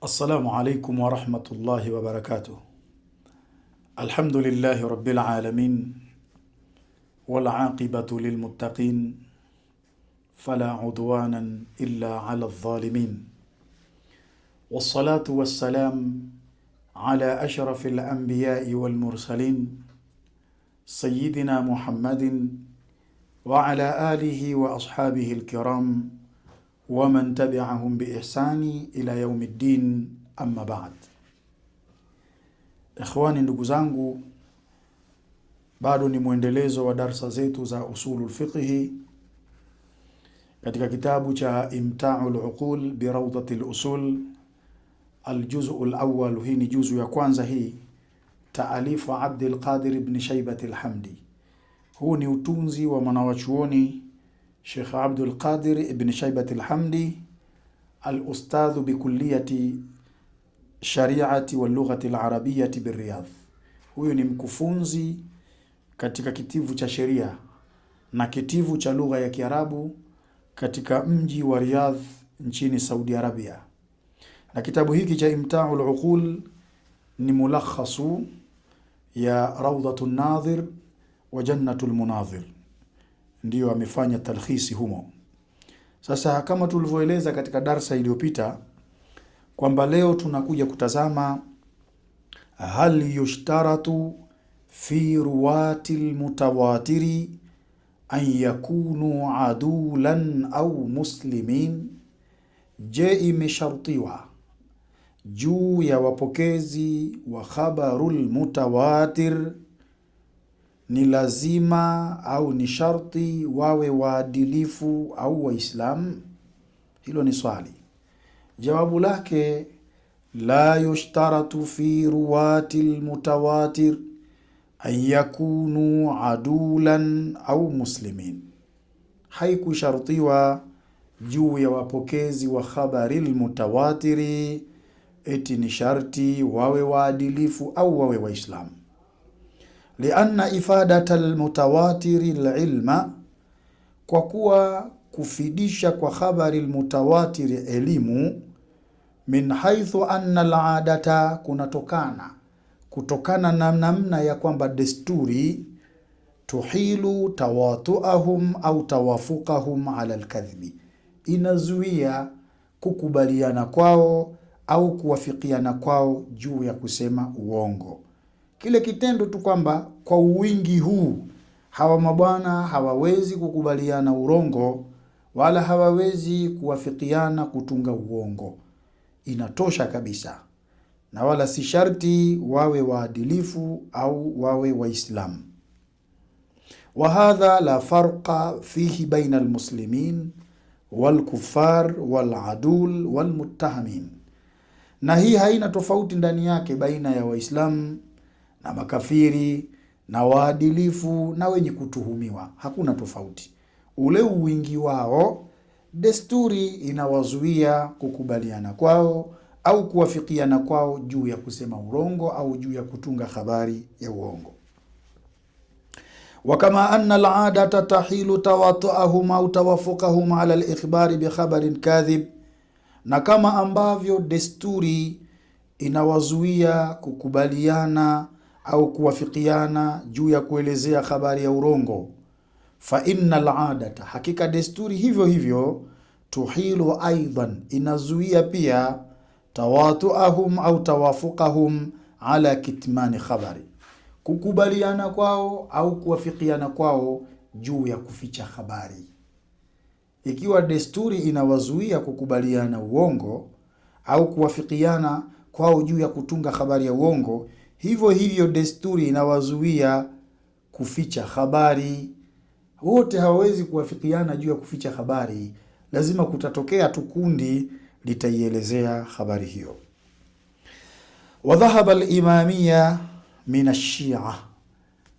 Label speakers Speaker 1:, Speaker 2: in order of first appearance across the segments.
Speaker 1: السلام عليكم ورحمة الله وبركاته. الحمد لله رب العالمين والعاقبة للمتقين فلا عدوانا إلا على الظالمين، والصلاة والسلام على أشرف الأنبياء والمرسلين سيدنا محمد وعلى آله وأصحابه الكرام ومن تبعهم بإحسان إلى يوم الدين. أما بعد. Ikhwani, ndugu zangu, bado ni mwendelezo wa darsa zetu za usulul fiqhi katika kitabu cha Imta'ul Uqul bi Rawdatil Usul, aljuz'ul awwal. Hii ni juzu ya kwanza, hii taalifu Abdul Qadir ibn Shaybah al-Hamdi. Huu ni utunzi wa mwanachuoni Sheikh Abdul Qadir ibn Shaybah al-Hamdi, al-ustadh bi kulliyati shari'ati wal lughati al-arabiyyati bi Riyadh. Huyu ni mkufunzi katika kitivu cha sheria na kitivu cha lugha ya Kiarabu katika mji wa Riyadh nchini Saudi Arabia. Na kitabu hiki cha Imta'ul Uqul ni mulakhasu ya Rawdatun Nadhir wa Jannatul Munadhir, ndiyo amefanya talkhisi humo. Sasa kama tulivyoeleza katika darsa iliyopita kwamba leo tunakuja kutazama hal yushtaratu fi ruwatil mutawatiri an yakunu adulan au muslimin. Je, imeshartiwa juu ya wapokezi wa khabarul mutawatir, ni lazima au ni sharti wawe waadilifu au waislamu? Hilo ni swali. Jawabu lake, la yushtaratu fi ruwatil mutawatir an yakunu adulan au muslimin. Haikushartiwa juu ya wapokezi wa khabaril mutawatiri eti ni sharti wawe waadilifu au wawe waislamu. Lianna ifadata almutawatiri alilma, kwa kuwa kufidisha kwa khabari almutawatiri elimu, min haithu anna aladata, kutokana na namna ya kwamba desturi, tuhilu tawatuahum au tawafuqahum ala alkadhibi, inazuia kukubaliana kwao au kuwafikiana kwao juu ya kusema uongo. Kile kitendo tu kwamba kwa uwingi huu hawa mabwana hawawezi kukubaliana urongo wala hawawezi kuwafikiana kutunga uongo, inatosha kabisa, na wala si sharti wawe waadilifu au wawe waislamu. Wa hadha la farqa fihi baina almuslimin walkuffar waladul walmuttahamin, na hii haina tofauti ndani yake baina ya waislamu na makafiri na waadilifu na wenye kutuhumiwa. Hakuna tofauti. Ule uwingi wao, desturi inawazuia kukubaliana kwao au kuwafikiana kwao juu ya kusema urongo au juu ya kutunga habari ya uongo. Wa kama anna al-'adata tahilu tawatu'ahum au tawafuqahum ala al-ikhbari bi khabarin kadhib, na kama ambavyo desturi inawazuia kukubaliana au kuwafikiana juu ya kuelezea habari ya urongo, fa innal adata, hakika desturi hivyo hivyo, tuhilu aidan, inazuia pia tawatuahum au tawafuqahum ala kitmani khabari, kukubaliana kwao au kuwafikiana kwao juu ya kuficha habari. Ikiwa desturi inawazuia kukubaliana uongo au kuwafikiana kwao juu ya kutunga habari ya uongo, hivyo hivyo desturi inawazuia kuficha habari. Wote hawawezi kuwafikiana juu ya kuficha habari, lazima kutatokea tu kundi litaielezea habari hiyo. Wa dhahaba al-imamiyya min ash-shi'a,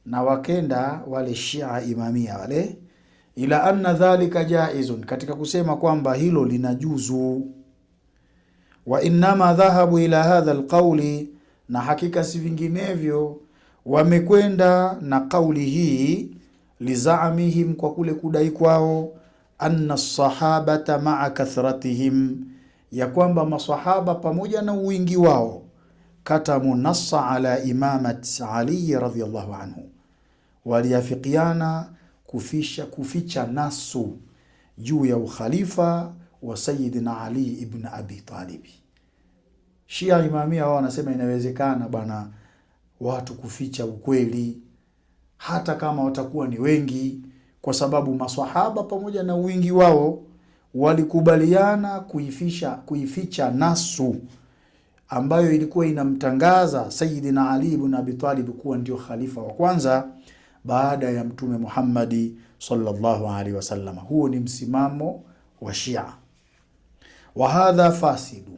Speaker 1: na wakenda wale Shia imamia wale, ila anna dhalika jaizun, katika kusema kwamba hilo linajuzu. Wa innama dhahabu ila hadha alqawli, na hakika si vinginevyo wamekwenda na kauli hii, lizaamihim, kwa kule kudai kwao, anna sahabata ma'a kathratihim, ya kwamba maswahaba pamoja na wingi wao katamu nassa ala imamat Ali radhiyallahu anhu, waliafikiana kuficha nasu juu ya ukhalifa wa Sayyidina Ali ibn Abi Talib. Shia Imamia wao wanasema inawezekana bwana watu kuficha ukweli hata kama watakuwa ni wengi, kwa sababu maswahaba pamoja na wingi wao walikubaliana kuificha nasu ambayo ilikuwa inamtangaza Sayyidina Ali ibn Abi Talib kuwa ndio khalifa wa kwanza baada ya Mtume Muhammadi sallallahu alaihi wasallam. Huo ni msimamo wa Shia. Wa hadha fasidu,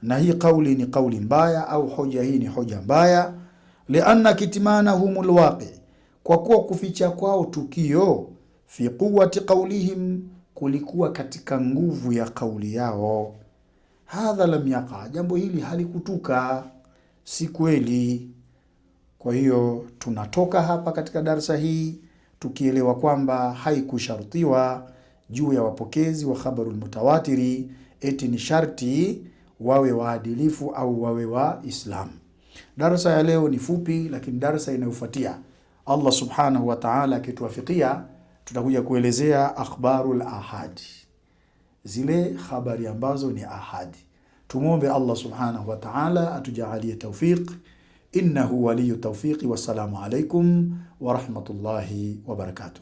Speaker 1: na hii kauli ni kauli mbaya, au hoja hii ni hoja mbaya. Lianna kitmanahum alwaqi, kwa kuwa kuficha kwao tukio, fi quwwati qawlihim, kulikuwa katika nguvu ya kauli yao. Hadha lam yaqa, jambo hili halikutuka, si kweli. Kwa hiyo tunatoka hapa katika darsa hii tukielewa kwamba haikushartiwa juu ya wapokezi wa khabarul mutawatiri eti ni sharti wawe waadilifu au wawe wa Islam. Darsa ya leo ni fupi, lakini darsa inayofuatia Allah subhanahu wa ta'ala akituwafikia tutakuja kuelezea akhbarul ahadi, zile habari ambazo ni ahadi. Tumuombe Allah subhanahu wa ta'ala atujalie tawfiq, innahu waliyu tawfiqi. Wassalamu alaikum wa rahmatullahi wa barakatuh.